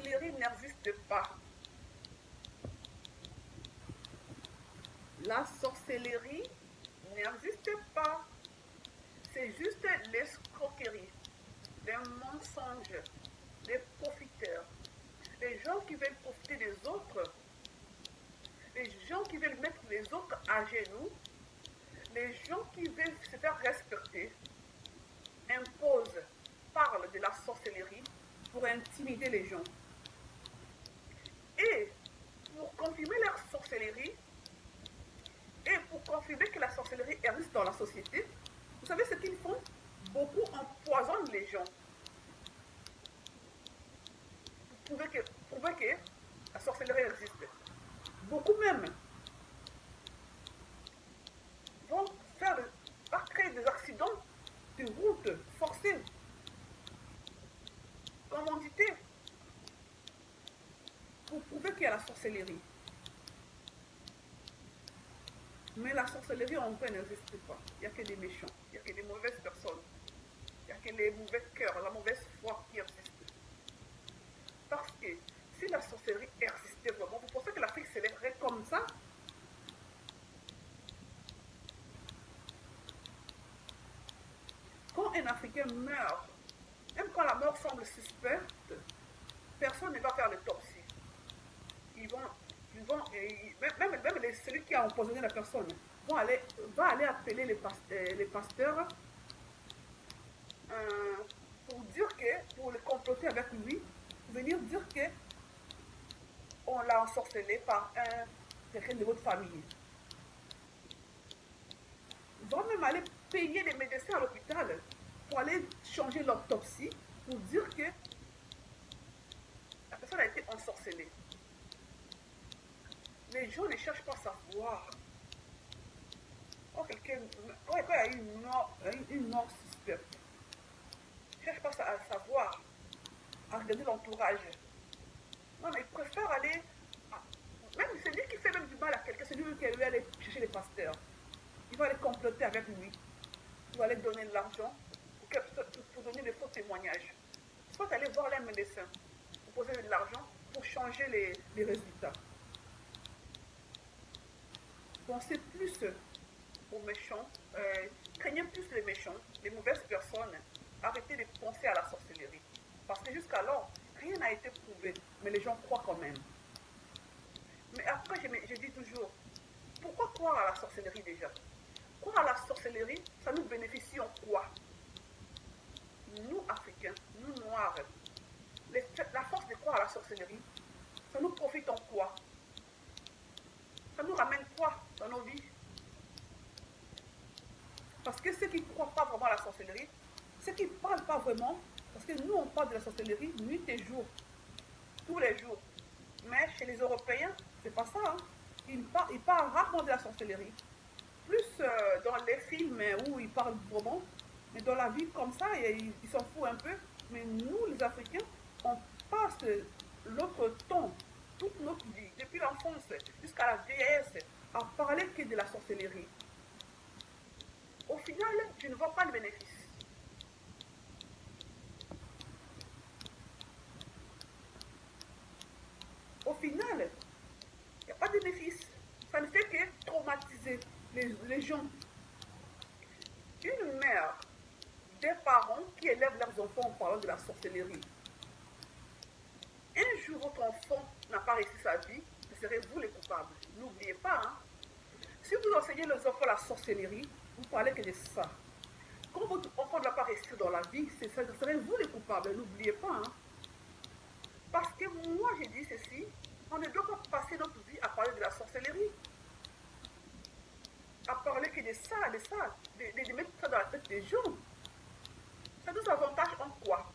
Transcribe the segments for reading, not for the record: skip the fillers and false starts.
sorcellerie n'existe pas. La sorcellerie n'existe pas. C'est juste l'escroquerie, les mensonges, les profiteurs, les gens qui veulent profiter des autres, les gens qui veulent mettre les autres à genoux, les gens qui veulent se faire respecter, imposent, parlent de la sorcellerie pour intimider les gens. Et pour confirmer leur sorcellerie, et pour confirmer que la sorcellerie existe dans la société, vous savez ce qu'ils font? Beaucoup empoisonnent les gens. Prouver que la sorcellerie existe. Beaucoup même vont créer des accidents de route forcés, commandité, pour prouver qu'il y a la sorcellerie. Mais la sorcellerie en vrai n'existe pas. Il n'y a que des méchants, il n'y a que des mauvaises personnes, il n'y a que les mauvais cœurs, la mauvaise foi qui existe. Parce que si la sorcellerie existait vraiment, vous pensez que l'Afrique serait comme ça? Quand un Africain meurt, même quand la mort semble suspecte, personne ne va faire l'autopsie. Ils vont, même celui qui a empoisonné la personne va aller appeler les pasteurs euh, pour le comploter avec lui, venir dire que on l'a ensorcelé par quelqu'un de votre famille. Ils vont même aller payer les médecins à l'hôpital pour aller changer l'autopsie pour dire que la personne a été ensorcelée. Les gens ne cherchent pas à savoir. Quand il y a une mort suspecte, ils ne cherchent pas à savoir, à regarder l'entourage. Non, mais ils préfèrent aller. Même celui qui fait même du mal à quelqu'un, c'est lui qui va aller chercher les pasteurs. Il va aller comploter avec lui. Il va aller donner de l'argent pour donner des faux témoignages. Soit aller voir les médecins pour poser de l'argent pour changer les résultats. Pensez plus aux méchants, craignez plus les méchants, les mauvaises personnes. Arrêtez de penser à la sorcellerie. Parce que jusqu'alors, rien n'a été prouvé, mais les gens croient quand même. Mais après, je dis toujours, pourquoi croire à la sorcellerie déjà? Croire à la sorcellerie, ça nous bénéficie en quoi? Nous, Africains, nous, Noirs, la force de croire à la sorcellerie, ça nous profite en quoi? Ça nous ramène quoi dans nos vies? Parce que ceux qui ne croient pas vraiment à la sorcellerie, ceux qui ne parlent pas vraiment, parce que nous, on parle de la sorcellerie nuit et jour, tous les jours. Mais chez les Européens, c'est pas ça. Hein. Ils parlent rarement de la sorcellerie. Plus dans les films où ils parlent vraiment, mais dans la vie comme ça, ils s'en foutent un peu. Mais nous, les Africains, on passe notre temps, toute notre vie, depuis l'enfance jusqu'à la vieillesse, à parler que de la sorcellerie. Au final, je ne vois pas le bénéfice. Au final, il n'y a pas de bénéfice. Ça ne fait que traumatiser les gens. Une mère, des parents qui élèvent leurs enfants en parlant de la sorcellerie. Un jour, votre enfant n'a pas réussi sa vie, ce serez vous les coupables. N'oubliez pas, hein. Si vous enseignez les enfants la sorcellerie, vous parlez que de ça. Quand votre enfant ne va pas réussir dans la vie, ce serez vous les coupables. N'oubliez pas, hein. Parce que moi, j'ai dit ceci, on ne doit pas passer notre vie à parler de la sorcellerie. À parler que de ça, de mettre ça dans la tête des gens. Ça nous avantage en quoi?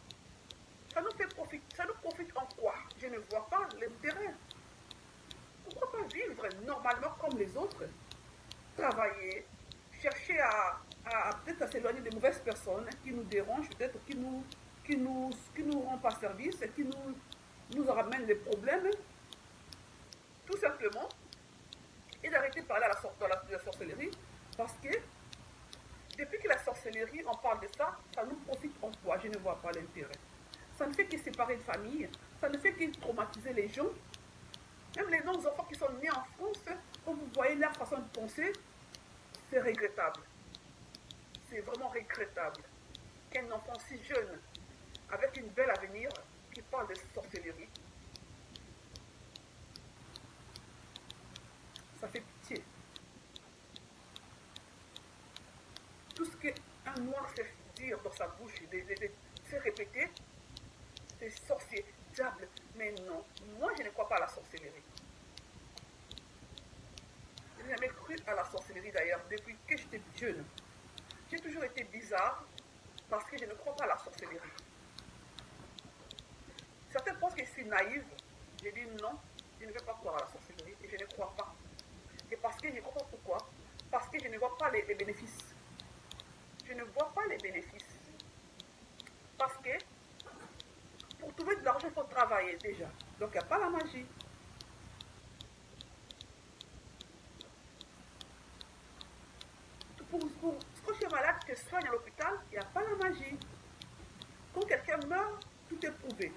Ça nous profite en quoi? Je ne vois pas l'intérêt. Pourquoi pas vivre normalement comme les autres? Travailler, chercher peut-être à s'éloigner des mauvaises personnes qui nous dérangent, peut-être qui nous rendent pas service, qui nous ramènent des problèmes, tout simplement, et d'arrêter de parler de la sorcellerie, parce que depuis que la sorcellerie, on parle de ça, ça nous profite en quoi? Je ne vois pas l'intérêt. Ça ne fait que séparer une famille, ça ne fait que traumatiser les gens. Même les enfants qui sont nés en France, quand vous voyez leur façon de penser, c'est regrettable. C'est vraiment regrettable qu'un enfant si jeune, avec une belle avenir, qui parle de sorcellerie, ça fait pitié. Tout ce qu'un noir sait dire dans sa bouche, c'est répéter, c'est sorcier, diable. Mais non, moi je ne crois pas à la sorcellerie. Je n'ai jamais cru à la sorcellerie d'ailleurs depuis que j'étais jeune. J'ai toujours été bizarre parce que je ne crois pas à la sorcellerie. Certains pensent que je suis naïve. J'ai dit non, je ne vais pas croire à la sorcellerie et je ne crois pas. Et parce que je ne crois pas pourquoi. Parce que je ne vois pas les bénéfices. Je ne vois pas les bénéfices. Parce que pour trouver de l'argent, il faut travailler déjà. Donc il n'y a pas la magie. Pour quand tu es malade, tu te soignes à l'hôpital, il n'y a pas la magie. Quand quelqu'un meurt, tout est prouvé.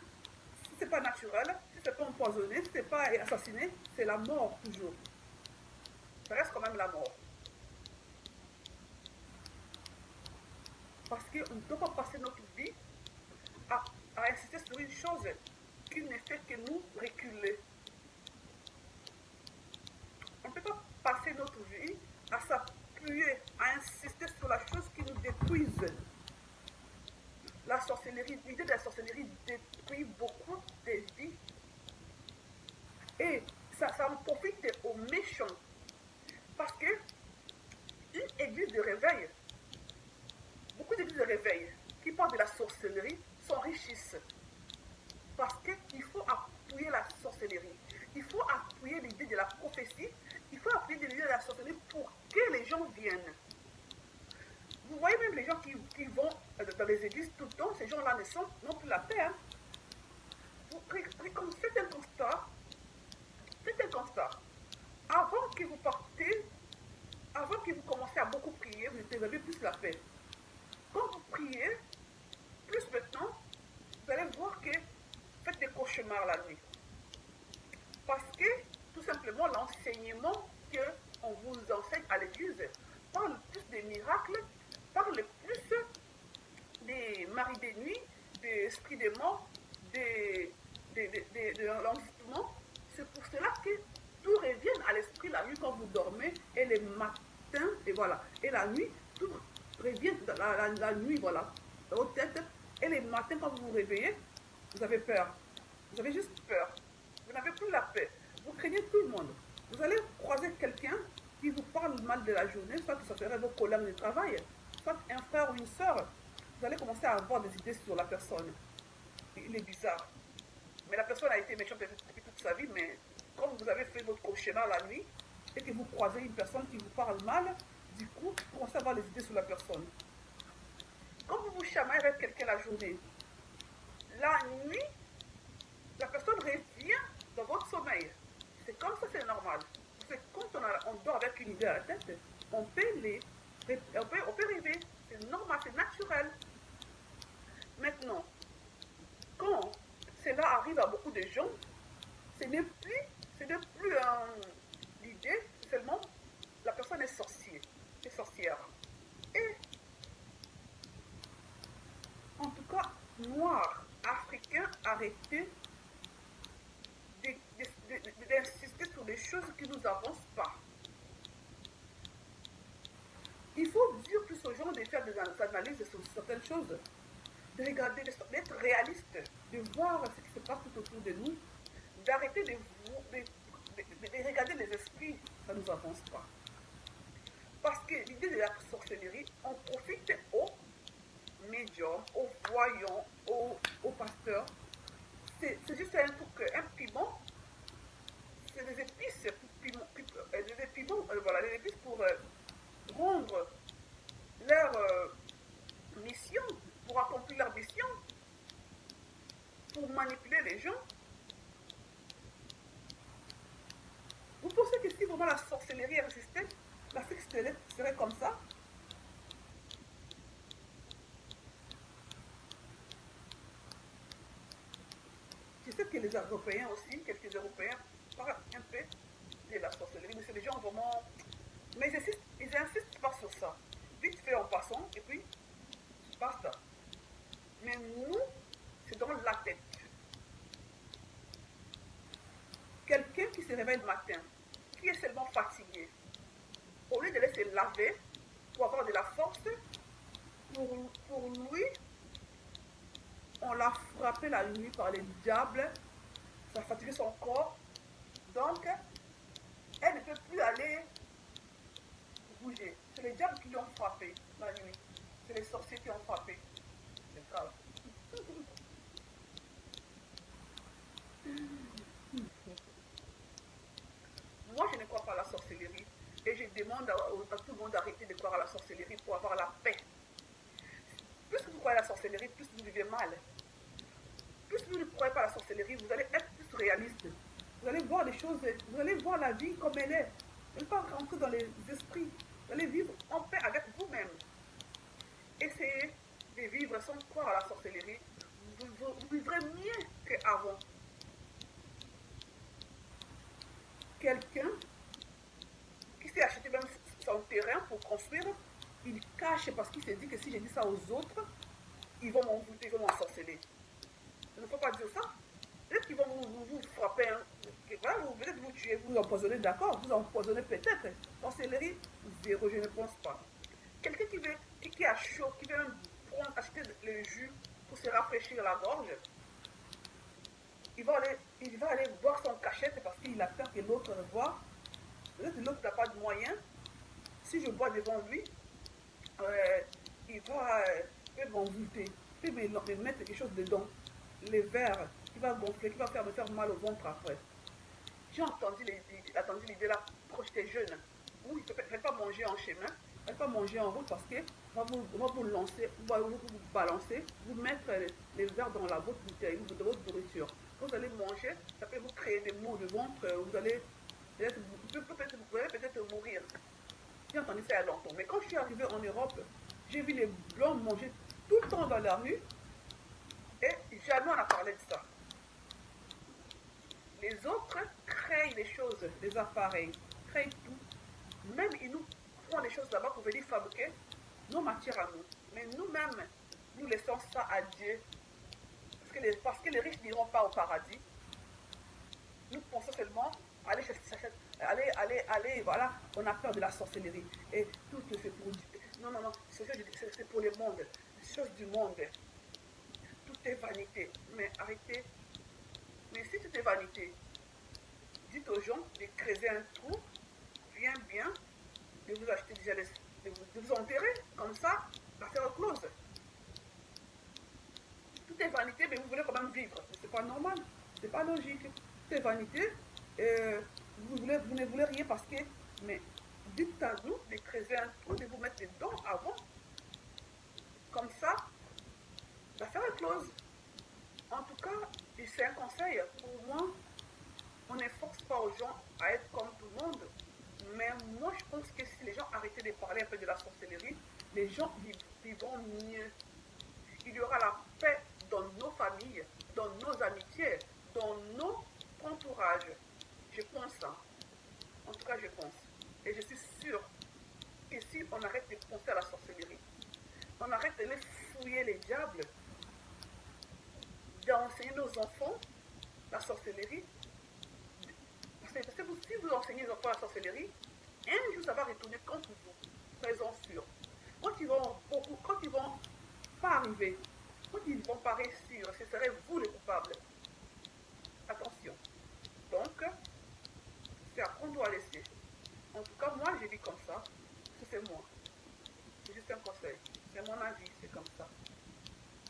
Si ce n'est pas naturel, si ce n'est pas empoisonné, si ce n'est pas assassiné, c'est la mort toujours. Ça reste quand même la mort. Parce qu'on ne peut pas passer notre vie à insister sur une chose qui ne fait que nous reculer. On ne peut pas passer notre vie à s'appuyer, à insister sur la chose qui nous détruise. La sorcellerie, l'idée de la sorcellerie détruit beaucoup de vies. Et ça en profite aux méchants. Parce que une église de réveil, beaucoup d'églises de réveil qui parlent de la sorcellerie s'enrichissent. Parce qu'il faut appuyer la sorcellerie. Il faut appuyer l'idée de la prophétie. Il faut appuyer l'idée de la sorcellerie pour que les gens viennent. Vous voyez même les gens qui vont dans les églises tout le temps, ces gens-là n'ont plus la paix. Hein. Faites un constat. Faites un constat. Avant que vous partez, avant que vous commencez à beaucoup prier, vous avez plus la paix. Quand vous priez, plus maintenant, vous allez voir que faites des cauchemars la nuit. Parce que, tout simplement, l'enseignement qu'on vous enseigne à l'église parle plus des miracles, parle plus des maris des nuits, des esprits des morts, de l'envoûtement. C'est pour cela que tout revient à l'esprit la nuit quand vous dormez et le matin, et voilà. Et la nuit, tout revient la nuit, voilà, aux têtes. Et le matin, quand vous vous réveillez, vous avez peur. Vous avez juste peur. Vous n'avez plus la paix. Vous craignez tout le monde. Vous allez croiser quelqu'un qui vous parle mal de la journée, soit que ça serait vos collègues de travail, soit un frère ou une soeur. Vous allez commencer à avoir des idées sur la personne. Il est bizarre. Mais la personne a été méchante depuis toute sa vie, mais comme vous avez fait votre cauchemar la nuit, et que vous croisez une personne qui vous parle mal, du coup, vous commencez à avoir des idées sur la personne. Quand vous vous chamaillez avec quelqu'un la journée, la nuit, la personne revient dans votre sommeil. C'est comme ça, c'est normal. C'est quand on dort avec une idée à la tête, on peut rêver. C'est normal, c'est naturel. Maintenant, quand cela arrive à beaucoup de gens, ce n'est plus l'idée, seulement la personne est sorcière. Et en tout cas, noirs, africains, arrêtez d'insister sur des choses qui ne nous avancent pas. Il faut dire plus aux gens de faire des analyses sur certaines choses, de regarder, d'être réaliste, de voir ce qui se passe tout autour de nous, d'arrêter de regarder les esprits, ça ne nous avance pas. Parce que l'idée de la sorcellerie, on profite aux médiums, aux voyants, aux pasteurs. C'est juste un truc, un piment. C'est des épices, voilà, des épices pour rendre leur mission, pour accomplir leur mission, pour manipuler les gens. Vous pensez que si vraiment la sorcellerie existait, l'Afrique serait comme ça? Je sais que les Européens aussi, quelques Européens, parlent un peu de la sorcellerie, mais c'est des gens vraiment... Mais ils insistent pas sur ça. Vite fait en passant, et puis basta. Mais nous, c'est dans la tête. Quelqu'un qui se réveille le matin, qui est seulement fatigué, au lieu de laisser laver pour avoir de la force, pour lui, on l'a frappé la nuit par les diables, ça a fatigué son corps, donc elle ne peut plus aller bouger. C'est les diables qui l'ont frappé la nuit, c'est les sorciers qui ont frappé. C'est grave. Moi, je ne crois pas à la sorcellerie. Et je demande à tout le monde d'arrêter de croire à la sorcellerie pour avoir la paix. Plus vous croyez à la sorcellerie, plus vous vivez mal. Plus vous ne croyez pas à la sorcellerie, vous allez être plus réaliste. Vous allez voir les choses, vous allez voir la vie comme elle est. Vous n'allez pas rentrer dans les esprits. Vous allez vivre en paix avec vous-même. Essayez de vivre sans croire à la sorcellerie. Vous vivrez mieux qu'avant. Quelqu'un qui s'est acheté même son terrain pour construire, il cache parce qu'il s'est dit que si je dis ça aux autres, ils vont m'envoûter, ils vont m'ensorceler. Il ne faut pas dire ça. Peut-être qu'ils vont vous frapper, hein. Voilà, peut-être vous tuer, vous empoisonner, d'accord, vous empoisonnez peut-être. Sorcellerie, zéro, je ne pense pas. Quelqu'un qui a chaud, qui veut même acheter le jus pour se rafraîchir la gorge, il va aller boire son cachette parce qu'il a peur que l'autre le voit. Peut-être que l'autre n'a pas de moyens. Si je bois devant lui, il va m'envoûter, il peut me mettre quelque chose dedans. Les verres, qui va gonfler, qui va me faire mal au ventre après. J'ai entendu l'idée là quand j'étais jeune. Où il ne fallait pas manger en chemin, il ne fallait pas manger en route parce que va vous lancer, va vous balancer, vous mettre les verres dans la votre bouteille, dans votre nourriture. Quand vous allez manger, ça peut vous créer des maux de ventre, vous allez peut-être mourir. J'ai entendu ça il y a longtemps. Mais quand je suis arrivée en Europe, j'ai vu les blancs manger tout le temps dans la rue et jamais on a parlé de ça. Les autres créent les choses, les appareils, créent tout. Même ils nous font des choses là-bas pour venir fabriquer nos matières à nous. Mais nous-mêmes, nous laissons ça à Dieu. Parce que les riches n'iront pas au paradis. Nous pensons seulement voilà, on a peur de la sorcellerie. Et tout se fait pour Dieu. Non, non, non, c'est pour le monde. Les choses du monde. Tout est vanité. Mais arrêtez. Mais si tout est vanité, dites aux gens de creuser un trou, bien, de vous acheter déjà de vous enterrer, comme ça, l'affaire est close. Tout est vanité, mais vous voulez quand même vivre. C'est pas normal, c'est pas logique. Tout est vanité, vous ne voulez rien parce que, mais dites à nous de creuser un trou, de vous mettre dedans avant. Comme ça, l'affaire est close. En tout cas, c'est un conseil pour moi. On ne force pas aux gens à être comme tout le monde. Mais moi, je pense que si les gens arrêtaient de parler un peu de la sorcellerie, les gens vivront mieux. Il y aura la paix dans nos familles, dans nos amitiés, dans nos entourages. Je pense ça. En tout cas, je pense. Et je suis sûre que si on arrête de penser à la sorcellerie, on arrête de les fouiller les diables, d'enseigner nos enfants la sorcellerie, parce que si vous enseignez aux enfants la sorcellerie, un jour ça va retourner contre vous, soyez-en sûrs. Quand ils vont pas arriver, quand ils ne vont pas réussir, ce serait vous les coupables. Attention. Donc, c'est à qu'on doit laisser. En tout cas, moi, j'ai dit comme ça, c'est moi. C'est juste un conseil. C'est mon avis, c'est comme ça.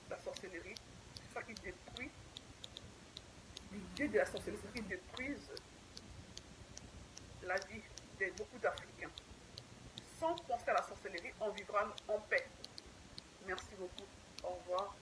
La sorcellerie, c'est ça qui détruit. L'idée de la sorcellerie, c'est ça qui détruit la vie de beaucoup d'Africains. Sans penser à la sorcellerie, on vivra en paix. Merci beaucoup. Au revoir.